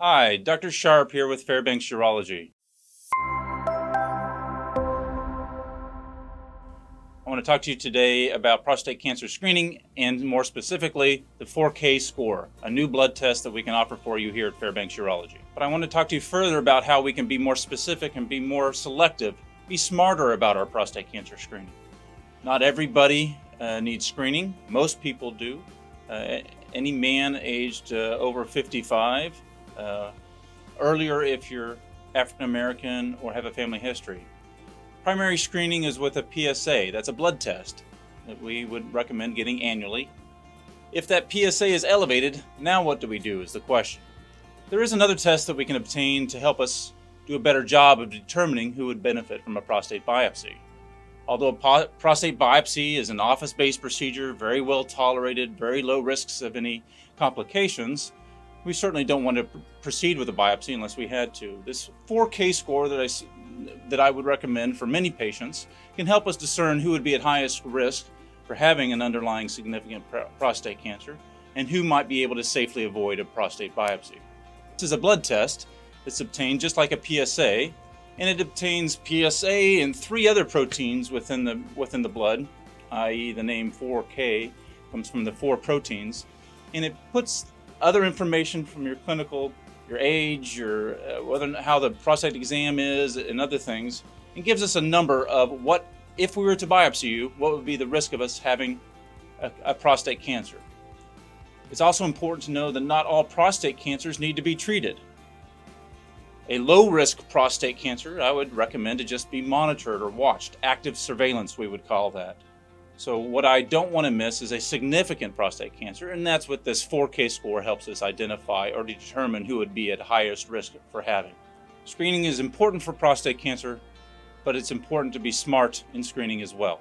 Hi, Dr. Sharp here with Fairbanks Urology. I want to talk to you today about prostate cancer screening and more specifically the 4K score, a new blood test that we can offer for you here at Fairbanks Urology. But I want to talk to you further about how we can be more specific and be more selective, be smarter about our prostate cancer screening. Not everybody needs screening. Most people do. Any man aged over 55, earlier if you're African American or have a family history. Primary screening is with a PSA. That's a blood test that we would recommend getting annually. If that PSA is elevated, now what do we do is the question. There is another test that we can obtain to help us do a better job of determining who would benefit from a prostate biopsy. Although a prostate biopsy is an office-based procedure, very well tolerated, very low risks of any complications, we certainly don't want to proceed with a biopsy unless we had to. This 4K score that I would recommend for many patients can help us discern who would be at highest risk for having an underlying significant prostate cancer and who might be able to safely avoid a prostate biopsy. This is a blood test. It's obtained just like a PSA, and it obtains PSA and 3 other proteins within the blood, i.e. the name 4K comes from the 4 proteins, and it puts other information from your clinical, your age, your how the prostate exam is, and other things, and gives us a number of what, if we were to biopsy you, what would be the risk of us having a prostate cancer. It's also important to know that not all prostate cancers need to be treated. A low-risk prostate cancer, I would recommend to just be monitored or watched. Active surveillance, we would call that. So what I don't want to miss is a significant prostate cancer, and that's what this 4K score helps us identify or determine who would be at highest risk for having. Screening is important for prostate cancer, but it's important to be smart in screening as well.